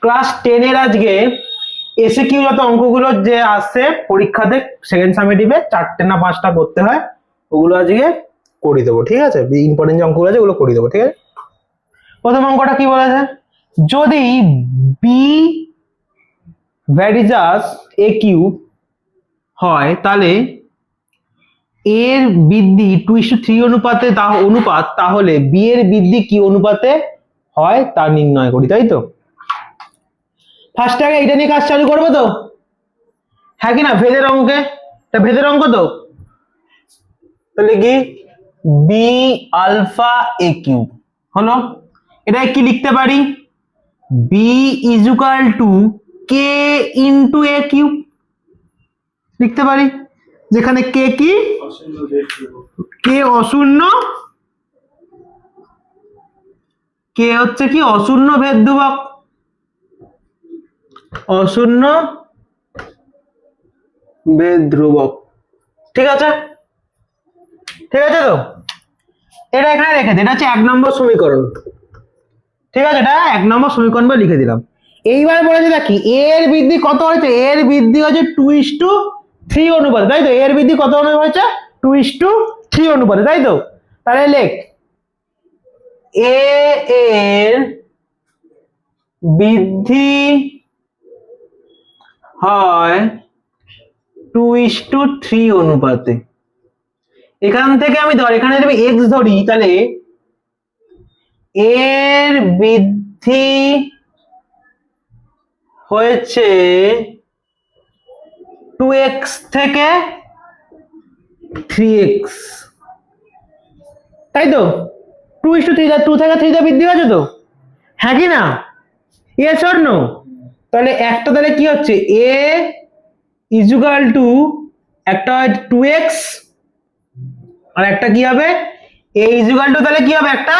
Class 10 এর আজকে SCQ যত অঙ্কগুলো যে আসছে পরীক্ষাতে সেকেন্ড সামেটিভে 4টে না 5টা করতে হয়, ওগুলো আজকে করে দেবো। ঠিক আছে, ইম্পর্টেন্ট যে অঙ্কগুলো আছে ওগুলো করে দেবো। ঠিক আছে, প্রথম অঙ্কটা কি বলেছে, যদি বি ভ্যারিজাস এ কিউব হয় তাহলে এর বৃদ্ধি 2:3 অনুপাতে তাহলে বি এর বৃদ্ধি কি অনুপাতে হয় তা নির্ণয় করি। তাই তো, ফার্স্ট আগে এটা নিয়ে কাজ চালু করবো তো, হ্যাঁ কি না? ভেদের অঙ্কে, এটা ভেদের অঙ্ক তো, তাহলে কি বি আলফা এ কিউব হলো। এটা কি লিখতে পারি, B is equal to K into a cube লিখতে পারি, যেখানে কে কি, কে অশূন্য, কে হচ্ছে কি অশূন্য ভেদ ধ্রুবক, অশূন্য ভেদ ধ্রুবক। ঠিক আছে, ঠিক আছে তো, এটা এখানে রেখে দিই, এটা হচ্ছে 1 নম্বর সমীকরণ। ঠিক আছে, এটা 1 নম্বর সমীকরণ বলে লিখে দিলাম। এইবার বলেছে দেখি এর বৃদ্ধি কত হয়েছে, এর বৃদ্ধি হচ্ছে 2:3 অনুপাতে। তাই তো, এর বৃদ্ধি কত অনুপাতে হয়েছে, 2:3 অনুপাতে। তাই তো, তাহলে লেখ এ এর বৃদ্ধি হয় 2:3 অনুপাতে। এখান থেকে আমি এখানে যদি x ধরি তাহলে এর বৃদ্ধি হয়েছে 2x থেকে 3x। তাই তো, 2:3, 2 থেকে 3 বৃদ্ধি হয়েছে তো, হ্যাঁ কি না? Yes or no? তাহলে একটা তাহলে কি হচ্ছে, a ইজ ইকুয়াল টু একটা হয় 2x আর একটা কি হবে a ইজ ইকুয়াল টু, তাহলে কি হবে একটা,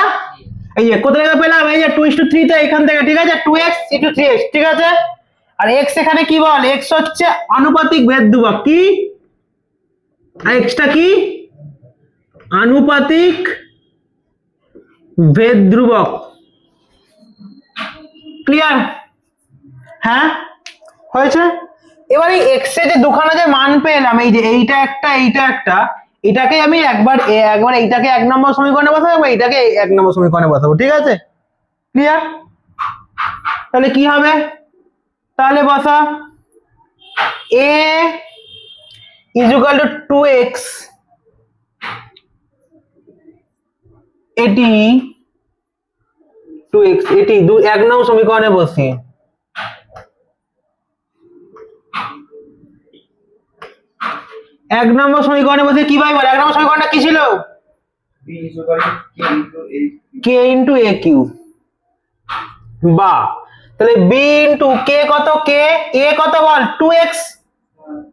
এই যে কোথা থেকে পেলাম, এই যে 2:3 তো এখান থেকে। ঠিক আছে, 2x ইনটু 3x। ঠিক আছে, আর x এখানে কি বল, x হচ্ছে আনুপাতিক ভেদ ধ্রুবক, কি আর x টা কি আনুপাতিক ভেদ ধ্রুবক। ক্লিয়ার? হ্যাঁ হয়েছে। এবার এই x এর যে দুখানা যে মান পেলাম, এই যে এইটা একটা এইটা একটা, এটাকে আমি একবার এইটাকে 1 নম্বর সমীকরণে বসাবো, একবার এইটাকে 1 নম্বর সমীকরণে বসাবো। ঠিক আছে, ক্লিয়ার? তাহলে কি হবে, তাহলে বসা a is equal two 2x, এটি 2x, এটি 1 নম্বর সমীকরণে বসিয়ে 1 নম্বর সমীকরণে বসে কি পাই বল, 1 নম্বর সমীকরণটা কি ছিল, k ইন্টু এ কিউব, বা তাহলে b ইন্টু k কত, k a কত বল 2x,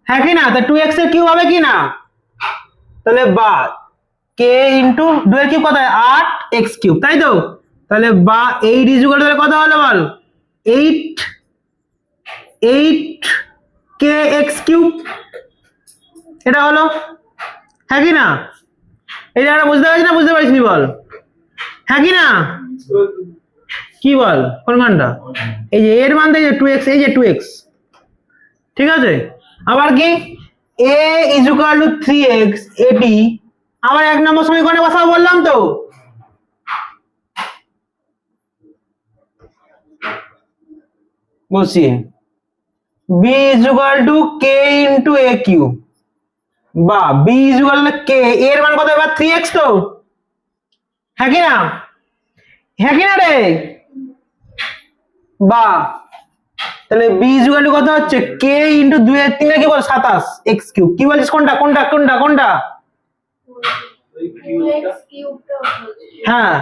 হ্যাঁ কি না? তা 2x এর কিউব হবে কি না, তাহলে বা k ইন্টু 2 এর কিউব কত হয় 8x কিউব। তাই তো, তাহলে বা 8 ইজ ইকুয়াল টু কত হলো বল, 8kx কিউব। এটা হলো, হ্যাঁ কি না? এই জায়গাটা বুঝতে পারছিস না, বুঝতে পারিস নি বল, হ্যাঁ কি না? কি বল কোনখানটা, এই যে এর মান এই যে 2x, এই যে 2x। ঠিক আছে, আবার কি a is equal two 3x, এটি আবার 1 নম্বর সমীকরণে বসাবো বললাম তো। বসিয়ে b is equal two k into a cube, বা b is equal two k, এর মান কত এবার 3x তো, হ্যাঁ কি না? হ্যাঁ কি না রে? বা তাহলে b ইজ ইকুয়াল টু কত হচ্ছে, k ইনটু 2 এর 3 এর কি বল 27x কিউব। কি বলিস, কোনটা কোনটা কোনটা কোনটা? হ্যাঁ,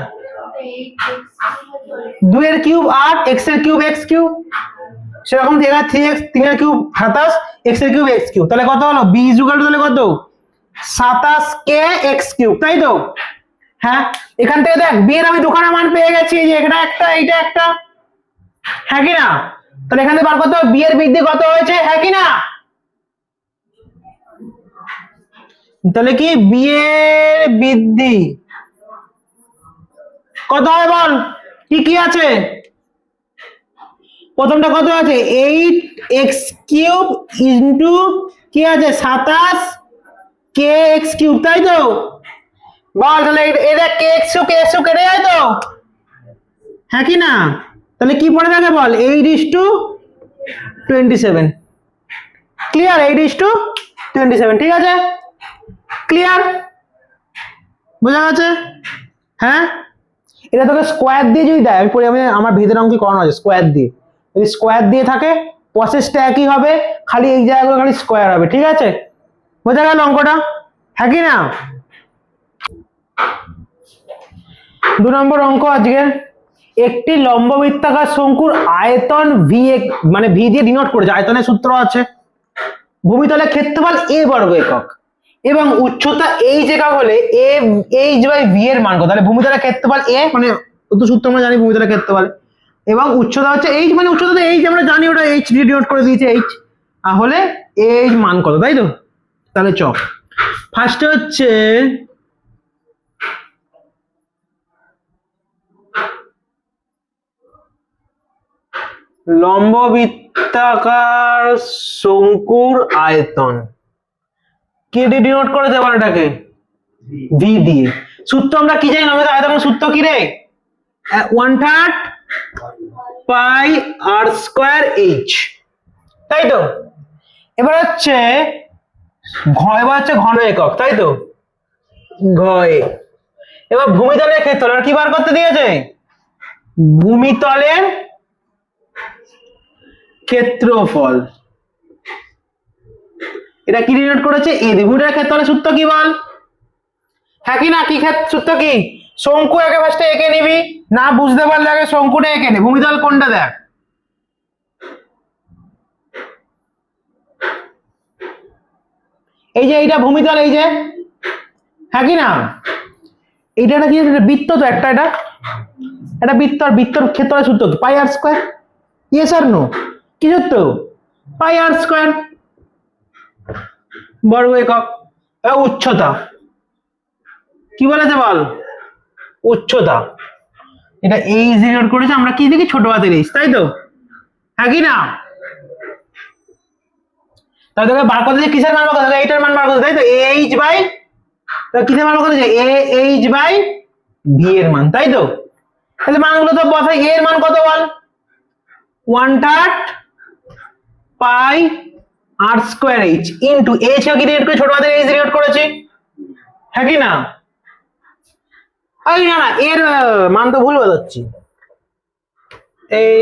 2 এর কিউব 8, x এর কিউব x কিউব, সেরকম এখানে 3x, 3 এর কিউব 27, x এর কিউব x কিউব। তাহলে কত হলো, b ইজ ইকুয়াল টু তাহলে কত 27k x কিউব। তাই তো, হ্যাঁ এখান থেকে দেখ b এর আমি দুখানা মান পেয়ে গেছি, এই যে এটা একটা এইটা একটা, হ্যাঁ কি না? তাহলে এখানে বার কত, b এর বৃদ্ধি কত হয়েছে, হ্যাঁ কি না? তাহলে কি b এর বৃদ্ধি কত হয় বল, কি কি আছে, প্রথমটা কত আছে 8x³ ইন্টু কি আছে 27kx³ তাই তো বল তাহলে এটা kx³ কেটে যায় তো হ্যাঁ কি না তাহলে কি পড়ে থাকে বল 8:27 ক্লিয়ার 8:27 ঠিক আছে ক্লিয়ার বোঝা গেছে হ্যাঁ এটা তোকে স্কোয়ার দিয়ে যদি দেয় আমি আমার ভেতরের অঙ্কে করানো আছে স্কোয়ার দিয়ে যদি স্কোয়ার দিয়ে থাকে প্রসেসটা একই হবে খালি এই জায়গাগুলো খালি স্কোয়ার হবে ঠিক আছে বোঝা গেল অঙ্কটা হ্যাঁ কি না 2 নম্বর অঙ্ক আজকে একটি লম্ববৃত্তাকার শঙ্কুর আয়তন ভি মানে ভি দিয়ে ডিনোট করেছে আয়তনের সূত্র আছে ভূমিতলের ক্ষেত্রফল a বর্গ একক এবং উচ্চতা h একক হলে h/v এর মান কত তাহলে ভূমিতলের ক্ষেত্রফল a মানে তো সূত্র আমরা জানি ভূমিতলের ক্ষেত্রফল এবং উচ্চতা হচ্ছে h মানে উচ্চতা তো h আমরা জানি ওটা h দিয়ে ডিনোট করে দিয়েছে h তাহলে h মান কত তাই তো তাহলে চ ফার্স্টে হচ্ছে লম্ববৃত্তাকার শঙ্কুর আয়তন কে দিয়ে ডিনোট করেছে বল এটাকে ভি দিয়ে সূত্র আমরা কি জানি লম্ববৃত্তাকার আয়তনের সূত্র কি রে 1/3 পাই আর স্কয়ার h তাই তো এবার হচ্ছে ঘন একক তাই তো ঘয় এবার ভূমিতলের ক্ষেত্রফল কি বার করতে দিয়েছে ভূমিতলের ক্ষেত্রফল এটা কি ডিনোট করেছে এ ভূমিতলের ক্ষেত্রফলের সূত্র কি বল হ্যাঁ কি না কি সূত্র কি শঙ্কু একে ফার্স্টে এঁকে নিবি না বুঝতে পারলে আগে শঙ্কুটা এঁকে নে ভূমিতল কোনটা দেখ এই যে এইটা ভূমিতল এই যে হ্যাঁ কি না এইটা কি বৃত্ত তো একটা এটা বৃত্তর ক্ষেত্রফলের সূত্র কি পাই আর স্কয়ার ইয়েস আর নো কি সূত্র পাই আর স্কয়ার বর্গ একক উচ্চতা কি বলেছে বল উচ্চতা এটা h ডিনোট করেছে আমরা কি দেখি ছোট হাতের h তাই তো হ্যাঁ কি না তাহলে তোকে বার করতে যে কিসের মান বার করতে এইটার মান বার করতে তাই তো h বাই তো কিসের মান বার করতে h/v এর মান তাই তো তাহলে মানগুলো তো বসাই a এর মান কত বল 1/3 পাই আর স্কয়ার h ইনটু h কে ডিনোট করে ছোট হাতের h ডিনোট করেছি হ্যাঁ কি না এই না না এর মান তো ভুল বলাচ্ছি এই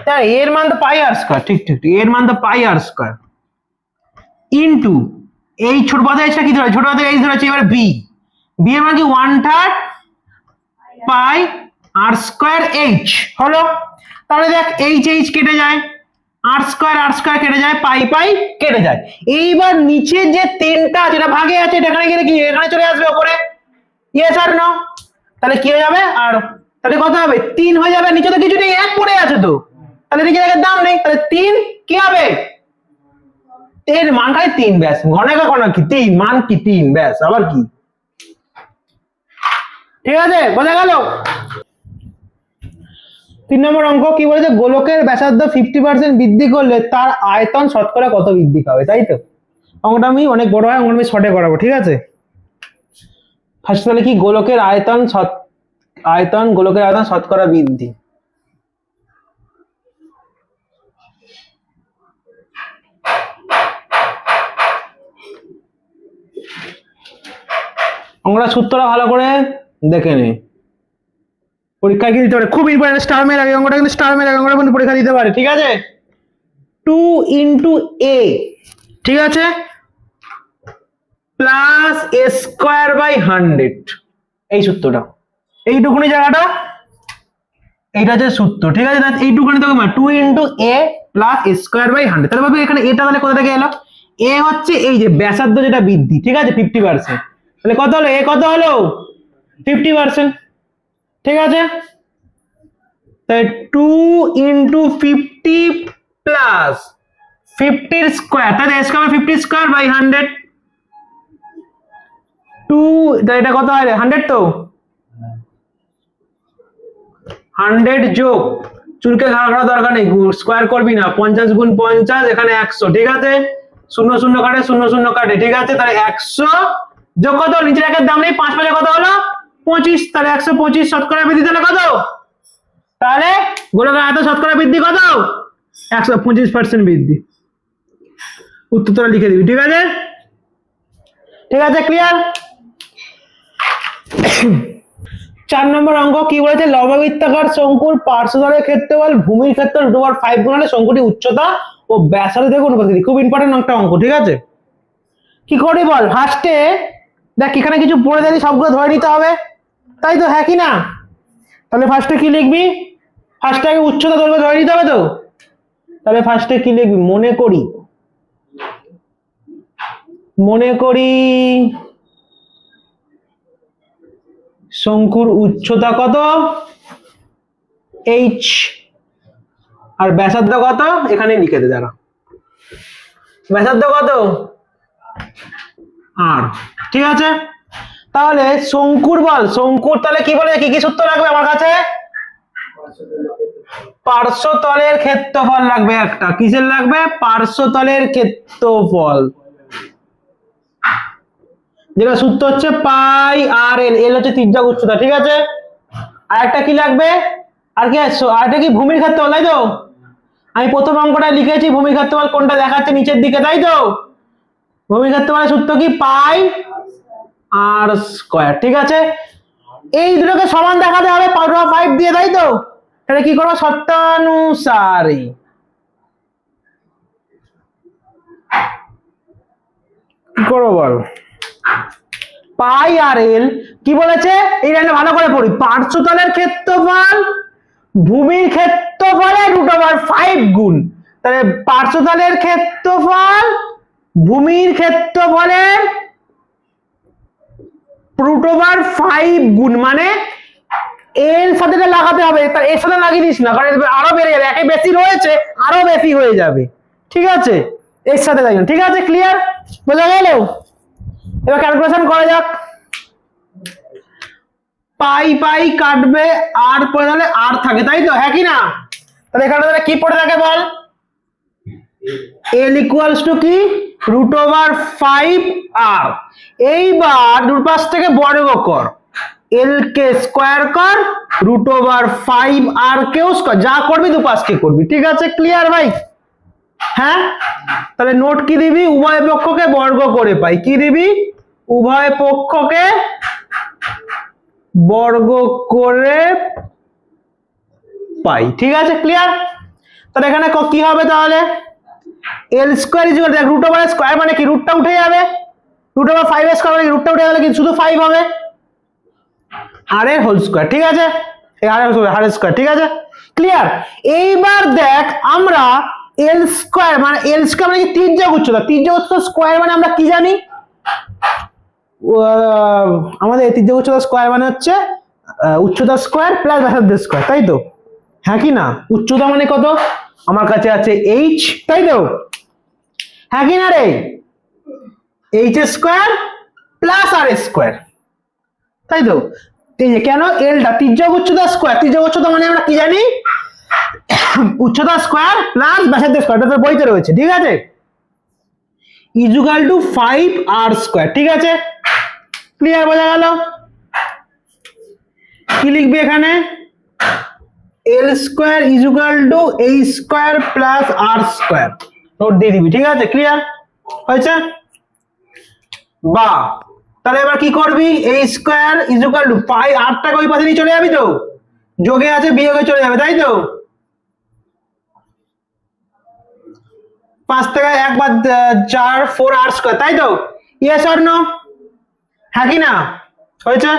তাই এর মান তো পাই আর স্কয়ার ঠিক এর মান তো পাই আর স্কয়ার ইনটু এই ছোট হাতের h টা কি ধরে ছোট হাতের h ধরেছি এবার b এর মান কি 1/3 পাই আর স্কয়ার h হলো তাহলে দেখ h কেটে যায় আর স্কয়ার কেটে যায় পাই কেটে যায় এইবার নিচে যে তিনটা যেটা ভাগে আছে এটা এখানে গেলে কি এখানে চলে আসবে উপরে ইয়েস আর নো তাহলে কি হয়ে যাবে আর তাহলে কত হবে 3 হয়ে যাবে নিচে তো কিছু নেই 1 পড়ে আছে তো তাহলে নিচে এর দাম নেই তাহলে 3 কি হবে এর মান খালি 3 ব্যাস ঘনকের কোন কি 3 মান কি 3 ব্যাস আবার কি ঠিক আছে বোঝা গেল 3 নম্বর অঙ্ক কি বলেছে গোলকের ব্যাসার্ধ 50% বৃদ্ধি করলে তার আয়তন শতকরা কত বৃদ্ধি পাবে তাই তো অঙ্কটা আমি অনেক বড় হয় অঙ্কটা আমি শর্টে করাবো ঠিক আছে ফার্স্ট তাহলে কি গোলকের আয়তন শতকরা বৃদ্ধি অঙ্কটা সূত্রটা ভালো করে দেখে নে পরীক্ষায় কি দিতে পারে খুব ইম্পর্টেন্ট স্টার মেরে আগে অঙ্কটা কিন্তু স্টার মেরে আগে অঙ্কটা কিন্তু পরীক্ষা দিতে পারে ঠিক আছে 2 ইনটু a ঠিক আছে প্লাস a স্কয়ার বাই 100 এই সূত্রটা এইটুকুনি জায়গাটা এইটা হচ্ছে সূত্র ঠিক আছে এইটুকুনি তো 2 into a plus a square by 100 তাহলে ভাবে এখানে এটা তাহলে কোথা থেকে এলো a হচ্ছে এই যে ব্যাসার্ধ যেটা বৃদ্ধি ঠিক আছে 50% তাহলে কত হলো a কত হলো 50% ঠিক আছে তাই 2 ইনটু 50 প্লাস 50 স্কয়ার তাহলে a স্কয়ার 50 স্কয়ার বাই 100 2 এটা কত হয় 100 তো 100 যোগ চুলকে ঘা করার দরকার নেই, স্কোয়ার করবি না, 50 গুণ 50 এখানে 100, ঠিক আছে, শূন্য শূন্য কাটে শূন্য শূন্য কাটে, ঠিক আছে, তাহলে 100 যোগ কত, নিচের একের দাম নেই, 5 5 কত হলো 25, তাহলে 125 শতকরা বৃদ্ধি তাহলে কত, তাহলে গোলকের আয়তন শতকরা বৃদ্ধি কত, 125% বৃদ্ধি। উত্তরটা লিখে দিবি, ঠিক আছে, ঠিক আছে, ক্লিয়ার। 4 নম্বর অঙ্ক কি বলেছে, লম্ববৃত্তাকার শঙ্কুর পার্শ্বতলের ক্ষেত্রফল ভূমির ক্ষেত্রফল √5 গুণ হলে শঙ্কুটির উচ্চতা ও ব্যাসার্ধ থেকে অনুপাত। খুব ইম্পর্টেন্ট একটা অঙ্ক, ঠিক আছে। কি করি বল, ফার্স্টে দেখ এখানে কিছু পড়ে দিলি, সবগুলো ধরে নিতে হবে, তাই তো, হ্যাঁ কি না? তাহলে ফার্স্টে কি লিখবি, ফার্স্টে আগে উচ্চতা দৈর্ঘ্য ধরে নিতে হবে তো, তাহলে ফার্স্টে কি লিখবি, মনে করি শঙ্কুর উচ্চতা কত h আর ব্যাসার্ধ কত, এখানে লিখে দে, দাঁড়া, ব্যাসার্ধ কত r, ঠিক আছে। তাহলে শঙ্কুর বল, শঙ্কুর তাহলে কি বলে, কি কি সূত্র লাগবে আমার কাছে, পার্শ্বতলের ক্ষেত্রফল লাগবে একটা, কিসের লাগবে, পার্শ্বতলের ক্ষেত্রফল, যেটা সূত্র হচ্ছে পাই আর এল, এল হচ্ছে তির্যক উচ্চতা, ঠিক আছে। আর একটা কি লাগবে, আর কি আরেকটা কি ভূমির ক্ষেত্রফল, তাই তো, আমি প্রথম অঙ্কটা লিখেছি ভূমির ক্ষেত্রফল কোনটা দেখাচ্ছে নিচের দিকে, তাই তো, ভূমির ক্ষেত্রফলের সূত্র কি পাই আর স্কয়ার, ঠিক আছে। এই দুটোকে সমান দেখাতে হবে √5 দিয়ে, তাই তো, তাহলে কি করবো, শর্তানুসারে কি করবো বল, পাই আর এল কি বলেছে, এই লাইনটা ভালো করে পড়ি, পার্শ্বতলের ক্ষেত্রফল ভূমির ক্ষেত্রফলের √5 গুণ, তাহলে পার্শ্বতলের ক্ষেত্রফল ভূমির ক্ষেত্রফলের √5 গুণ, মানে এর সাথে লাগাতে হবে, তার এর সাথে লাগিয়ে দিস না, কারণ আরো বেড়ে যাবে, একে বেশি রয়েছে আরো বেশি হয়ে যাবে, ঠিক আছে, এর সাথে লাগিয়ে, ঠিক আছে, ক্লিয়ার, বোঝা গেল। এবার ক্যালকুলেশন করা যাক, পাই পাই কাটবে আর পড়ে তাহলে আর থাকে, তাই তো, হ্যাঁ কি না, তাহলে এখানে তাহলে কি পড়ে থাকে বল, l ইকুয়ালস টু কি √5r, এইবার দুই পাশ থেকে বর্গ কর, l কে স্কয়ার কর, √5r কেও স্কয়ার, যা করবি দুপাশকে করবি, ঠিক আছে, ক্লিয়ার ভাই, হ্যাঁ। তাহলে নোট কি দিবি, উভয় পক্ষকে বর্গ করে পাই, কি দিবি, উভয় পক্ষকে বর্গ করে পাই, ঠিক আছে, ক্লিয়ার। তাহলে এখানে কি হবে, তাহলে l স্কয়ার ইকুয়াল দেখ √5 স্কয়ার মানে কি, রুটটা উঠে যাবে, √5 স্কয়ার মানে রুটটা উঠে গেলে কি শুধু 5 হবে, r এর হোল স্কয়ার, ঠিক আছে, এই r এর স্কয়ার, ঠিক আছে, ক্লিয়ার। এইবার দেখ আমরা l স্কয়ার মানে কি তির্যক উচ্চতা, তির্যক উচ্চতা স্কয়ার মানে আমরা কি জানি, আমাদের তির্যক উচ্চতা স্কয়ার মানে হচ্ছে উচ্চতা স্কয়ার প্লাস ব্যাসার্ধ স্কয়ার, তাই তো, হ্যাঁ কি না, উচ্চতা মানে কত, আমার কাছে আছে h, তাই তো, হ্যাঁ কি না রে, h square plus r square, তাই তো, কেন, এলটা তির্যক উচ্চতা স্কয়ার, তির্যক উচ্চতা মানে আমরা কি জানি, উচ্চতা স্কয়ার প্লাস ব্যাসার্ধ স্কয়ার, এটা তো বইতে রয়েছে, ঠিক আছে, ইকুয়াল টু 5r স্কয়ার, ঠিক আছে, ক্লিয়ার, বোঝা গেল। কি লিখবি এখানে, l square equal to h square plus r square, note দিয়ে দিবি, ঠিক আছে, ক্লিয়ার হয়েছে, বা তাহলে এবার কি করবি, h square equal to 5r টাকে ওই পাশে নিয়ে চলে যাবি তো, যোগে আছে বিয়োগে চলে যাবে, তাই তো, 5 থেকে 1 বাদ 4 4r স্কয়ার, তাই তো, ইয়েস অর নো, হ্যাঁ কি না, হয়েছে।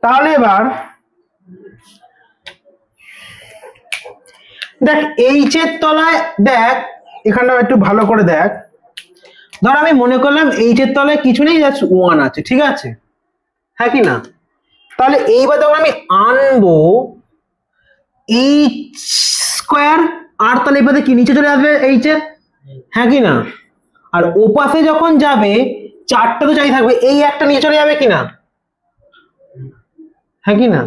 তাহলে এবার দেখ h এর তলায়, দেখ এখানটা একটু ভালো করে দেখ, ধর আমি মনে করলাম h এর তলায় কিছু নেই, জাস্ট 1 আছে, ঠিক আছে, হ্যাঁ কি না, তাহলে এইবার যখন আমি আনবো h স্কয়ার, আর তাহলে এবারে কি নিচে চলে আসবে h এর, হ্যাঁ কি না, আর ওপাশে যখন যাবে 4টা তো চাই থাকবে, এই একটা নিচে চলে যাবে কি না, হ্যাঁ কি না,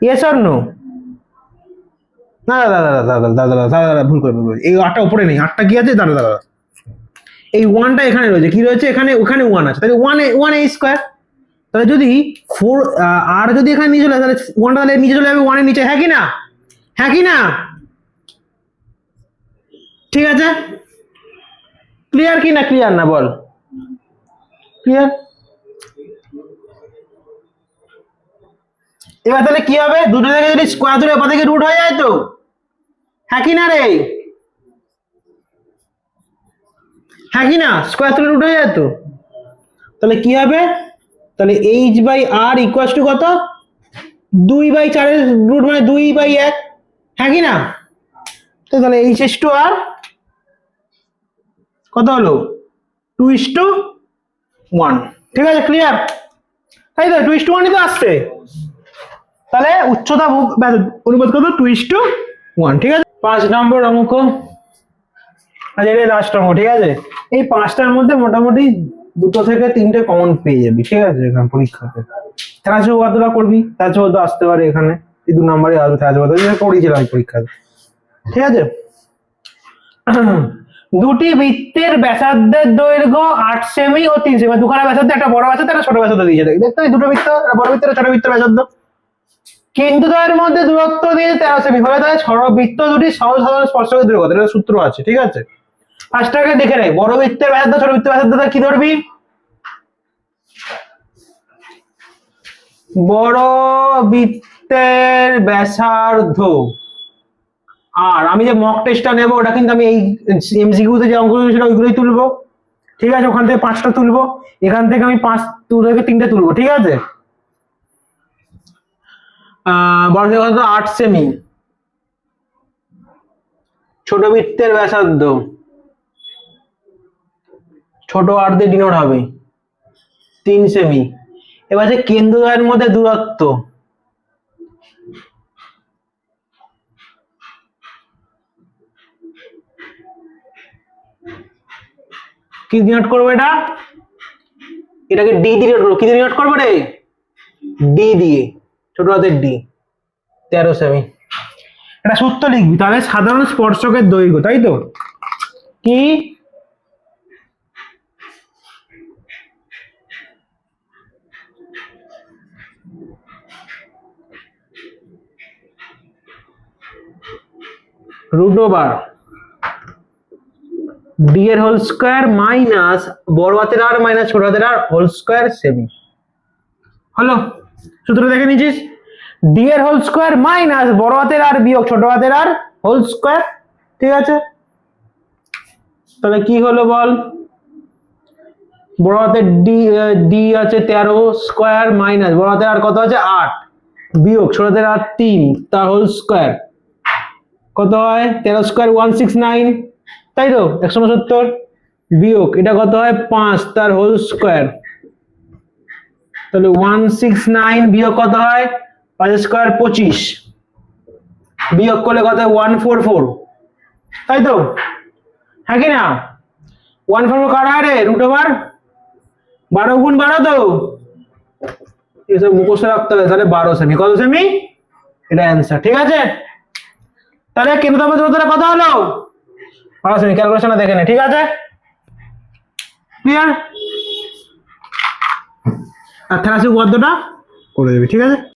ইয়েস অর নো? না দাদা দাদা দাদা দাদা দাদা দাদা দাদা ভুল করে এই 8টা উপরে নেই, 8টা কি আছে দাদা দাদা, এই 1টা এখানে রয়েছে, কি রয়েছে এখানে, ওখানে 1 আছে, তাহলে 1 a স্কয়ার। তাহলে যদি 4 আর যদি এখানে নিচে চলে আসে তাহলে 1টা তাহলে নিচে চলে যাবে 1 এর নিচে, হ্যাঁ কি না? হ্যাঁ কি না? ঠিক আছে, ক্লিয়ার কি না ক্লিয়ার না বল? ক্লিয়ার। এবার তাহলে কি হবে, দুটো থেকে যদি স্কয়ার তুলে এবার থেকে রুট হয়ে যায় তো, হ্যাঁ কি না রে? হ্যাঁ কি না, স্কয়ার তুলে রুট হয়ে যায় তো। তাহলে কি হবে, তাহলে h/r ইকুয়াল টু কত, 2/4 এর রুট মানে 2/1, হ্যাঁ কি না? তো তাহলে h/r কত হলো, 2:1। ঠিক আছে, ক্লিয়ার? তাই তো 2:1 তো আসছে, তাহলে উচ্চতা অনুপাত কত, 2:1। ঠিক আছে, 5 নম্বর অঙ্ক। আচ্ছা এটা লাস্ট অঙ্ক, ঠিক আছে? এই 5টার মধ্যে মোটামুটি 2 থেকে 3টে কমন পেয়ে যাবি, ঠিক আছে? এখানে পরীক্ষাতে ত্রাস কতটা করবি, ত্রাস কত আসতে পারে এখানে, এই 2 নম্বরে আসবে ত্রাস কত, যেটা করেছিলাম পরীক্ষাতে, ঠিক আছে? দুটি বৃত্তের ব্যাসার্ধের দৈর্ঘ্য 8 সেমি ও 3 সেমি, দুখানা ব্যাসার্ধ, একটা বড় ব্যাসার্ধ একটা ছোট ব্যাসার্ধ দিয়েছে, দেখতে পাই দুটো বৃত্ত, বড় বৃত্ত ছোট বৃত্তের ব্যাসার্ধ, কিন্তু তাদের মধ্যে দূরত্ব দিয়েছে 13 সেমি, ফলে তাদের বৃত্ত দুটি সহজ সাধারণ স্পর্শকের দূরত্ব, এটা সূত্র আছে, ঠিক আছে? ফার্স্টটাকে দেখে নেই, বড় বৃত্তের ব্যাসার্ধ ছোট বৃত্তের ব্যাসার্ধ কি ধরবি, বড় বৃত্তের ব্যাসার্ধ, আর আমি যে মক টেস্টটা নেব ওটা কিন্তু আমি এই এমসিকিউতে যে অঙ্কগুলো সেটা ওইগুলোই তুলবো, ঠিক আছে? ওখান থেকে 5টা তুলবো, এখান থেকে আমি 5 থেকে 3টে তুলবো, ঠিক আছে? বড় ব্যাসার্ধ 8 সেমি, ছোট বৃত্তের ব্যাসার্ধ ছোট আর দিয়ে ডিনোট হবে 3 সেমি। এবার যে কেন্দ্রদ্বয়ের মধ্যে দূরত্ব, কি ডিনোট করবো, এটাকে ডি দিয়ে ডিনোট করবো, কি দিয়ে ডিনোট করবো রে, ডি দিয়ে, ছোট হাতের ডি, 13 সেমি। এটা সূত্র লিখবি, তাহলে সাধারণ স্পর্শকের দৈর্ঘ্য, তাই তো? কি রুট ওভার ডি এর হোল স্কয়ার মাইনাস বড় হাতের আর মাইনাস ছোট হাতের আর হোল স্কয়ার সেমি। হলো, সূত্র দেখে নিয়েছিস, ডি এর হোল স্কয়ার মাইনাস বড় হাতের আর বিয়োগ ছোট হাতের আর হোল স্কয়ার, ঠিক আছে? তাহলে কি হলো বল, বড় হাতের ডি আছে 13 স্কয়ার মাইনাস বড় হাতের আর কত আছে 8 বিয়োগ ছোট হাতের আর 3 তার হোল স্কয়ার, কত হয় 13 স্কয়ার 169, তাই তো 169, বিয়োগ এটা কত হয় 5 তার হোল স্কয়ার, তাহলে 169 বিয়োগ কত হয় 5 স্কয়ার 25, বিয়োগ করলে কত হয় 144, তাই তো? হ্যাঁ কি না? 144 কার হয় রে, রুট ওভার 12 গুণ 12 তো, এসব মুখস্থ রাখতে হবে, তাহলে 12 সেমি, কত সেমি, এটা অ্যান্সার, ঠিক আছে? তাহলে কেন্দ্রদ্বয় দূরত্বটা কত হলো, 12 সেমি, ক্যালকুলেশনটা দেখে নে, ঠিক আছে? ক্লিয়ার? আর 83 বদ্ধটা করে দেবে, ঠিক আছে?